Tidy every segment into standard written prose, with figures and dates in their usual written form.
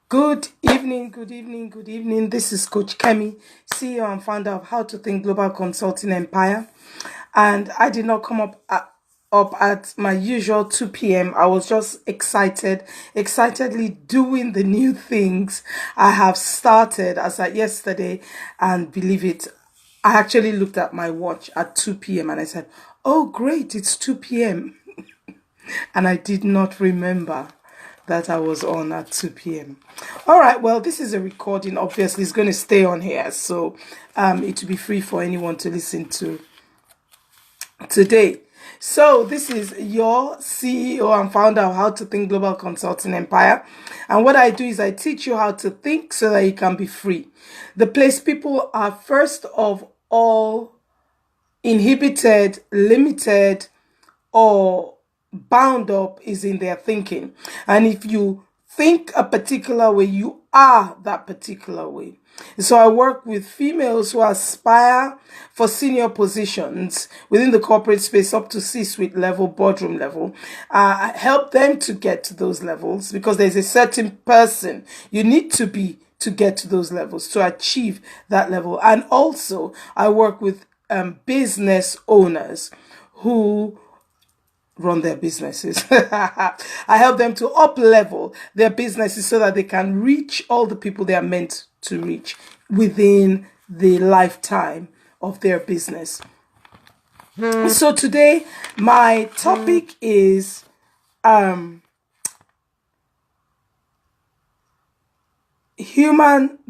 Good evening, good evening, good evening. This is Coach Kemi, CEO and founder of How to Think Global Consulting Empire. And I did not come up at my usual 2 p.m. I was just excitedly doing the new things I have started as at yesterday. And believe it, I actually looked at my watch at 2 p.m. and I said, oh, great, it's 2 p.m. And I did not remember that I was on at 2 p.m. All right, well, this is a recording. Obviously, it's going to stay on here, so it will be free for anyone to listen to today. So this is your CEO and founder of How to Think Global Consulting Empire. And what I do is I teach you how to think so that you can be free. The place people are first of all inhibited, limited, or bound up is in their thinking. And if you think a particular way, you are that particular way. So I work with females who aspire for senior positions within the corporate space up to C-suite level, boardroom level. I help them to get to those levels because there's a certain person you need to be to get to those levels, to achieve that level. And also I work with business owners who run their businesses. I help them to up level their businesses so that they can reach all the people they are meant to reach within the lifetime of their business. So today my topic is the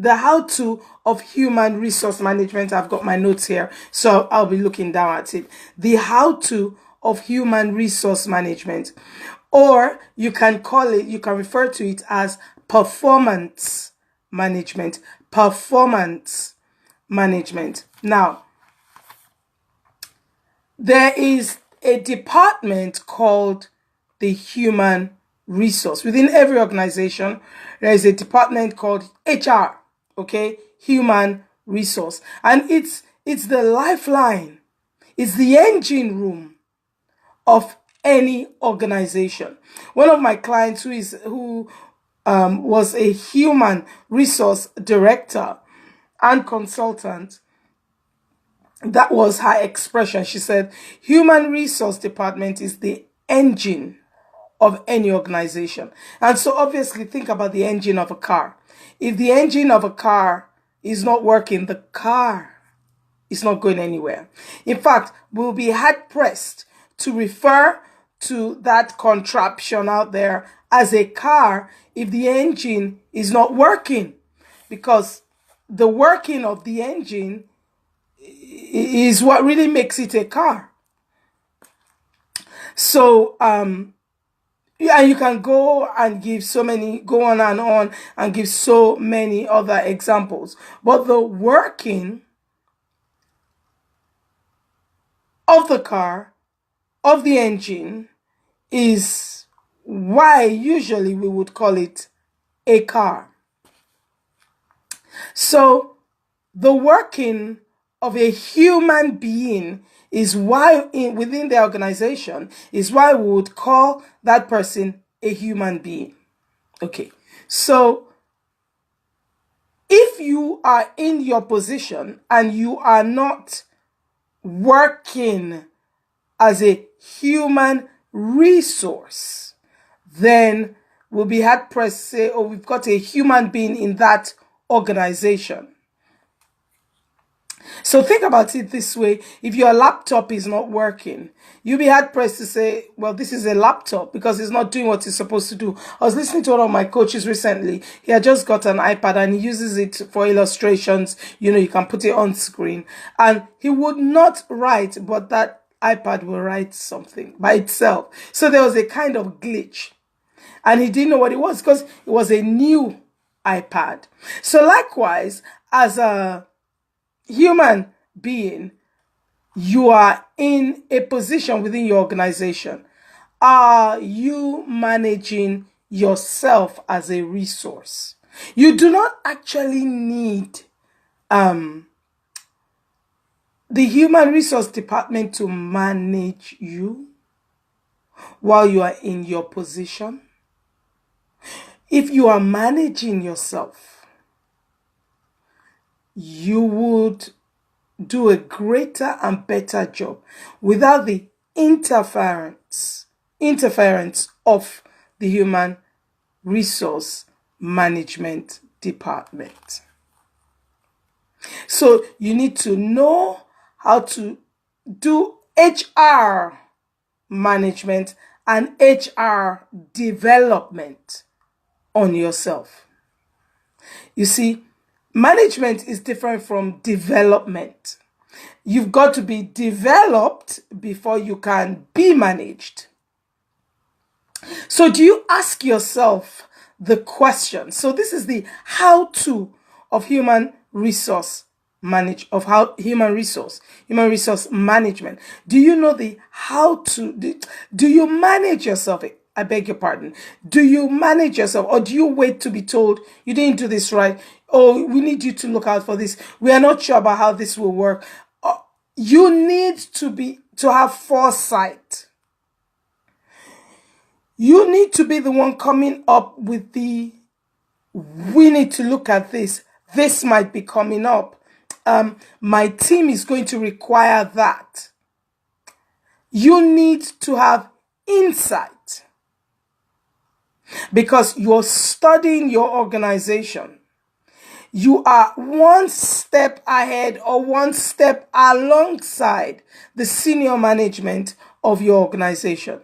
how-to of human resource management. I've got my notes here, so I'll be looking down at it. The how-to of human resource management, or you can refer to it as performance management. Performance management. Now, there is a department called the human resource. Within every organization, there is a department called HR, okay? Human resource. And it's the lifeline. It's the engine room of any organization. One of my clients who was a human resource director and consultant, that was her expression. She said, human resource department is the engine of any organization. And so obviously think about the engine of a car. If the engine of a car is not working, the car is not going anywhere. In fact, we'll be hard pressed to refer to that contraption out there as a car if the engine is not working, because the working of the engine is what really makes it a car. So, yeah, you can go on and give so many other examples. But the working of the car, of the engine, is why usually we would call it a car. So the working of a human being is why within the organization is why we would call that person a human being. Okay, so if you are in your position and you are not working as a human resource, then we'll be hard pressed to say, oh, we've got a human being in that organization. So think about it this way. If your laptop is not working, you'll be hard pressed to say, well, this is a laptop because it's not doing what it's supposed to do. I was listening to one of my coaches recently. He had just got an iPad and he uses it for illustrations. You can put it on screen. And he would not write, but that iPad will write something by itself. So there was a kind of glitch. And he didn't know what it was because it was a new iPad. So likewise, as a human being, you are in a position within your organization. Are you managing yourself as a resource? You do not actually need the human resource department to manage you while you are in your position. If you are managing yourself, you would do a greater and better job without the interference of the human resource management department. So you need to know how to do HR management and HR development on yourself. You see, management is different from development. You've got to be developed before you can be managed. So do you ask yourself the question? So this is the how-to of human resource human resource management. Do you know the how to? Do you manage yourself? I beg your pardon. Do you manage yourself, or do you wait to be told you didn't do this right? Oh, we need you to look out for this. We are not sure about how this will work. You need to have foresight. You need to be the one coming up with we need to look at this. This might be coming up. My team is going to require that. You need to have insight because you're studying your organization. You are one step ahead or one step alongside the senior management of your organization.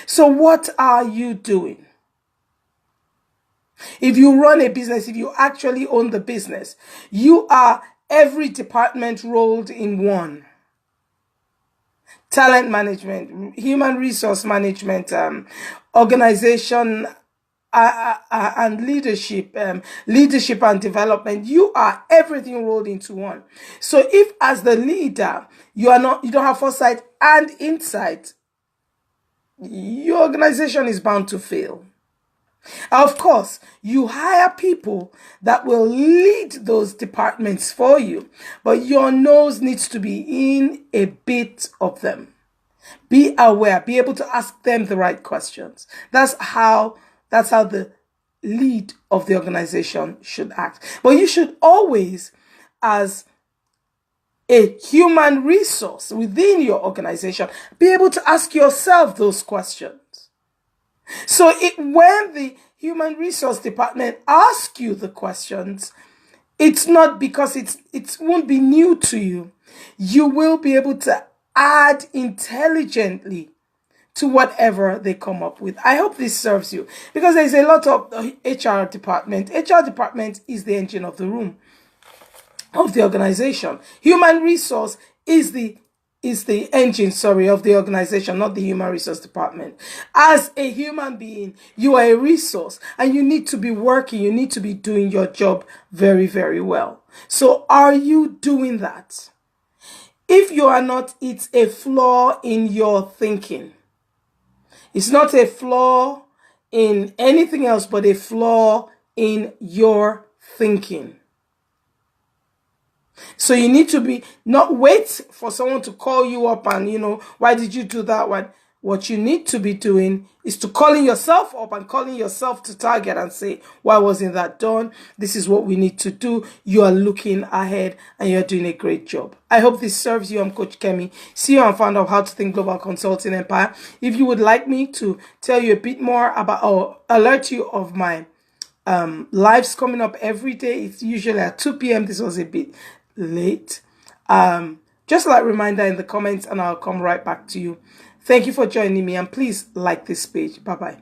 So what are you doing? If you run a business, if you actually own the business, you are every department rolled in one. Talent management, human resource management, organization and leadership, leadership and development. You are everything rolled into one. So if as the leader, you don't have foresight and insight, your organization is bound to fail. Of course, you hire people that will lead those departments for you, but your nose needs to be in a bit of them. Be aware, be able to ask them the right questions. That's how the lead of the organization should act. But you should always, as a human resource within your organization, be able to ask yourself those questions. So when the human resource department asks you the questions, it's not because it won't be new to you. You will be able to add intelligently to whatever they come up with. I hope this serves you because there's a lot of HR department. HR department is the engine of the room of the organization. Human resource is the engine, of the organization, not the human resource department. As a human being, you are a resource and you need to be working, you need to be doing your job very, very well. So are you doing that? If you are not, it's a flaw in your thinking. It's not a flaw in anything else, but a flaw in your thinking. So you need to not wait for someone to call you up and, why did you do that? What you need to be doing is to calling yourself up and calling yourself to target and say, why wasn't that done? This is what we need to do. You are looking ahead and you're doing a great job. I hope this serves you. I'm Coach Kemi, CEO and founder of How to Think Global Consulting Empire. If you would like me to tell you a bit more about or alert you of my lives coming up every day, it's usually at 2 p.m. This was a bit late. Just like reminder in the comments and I'll come right back to you. Thank you for joining me and please like this page. Bye-bye.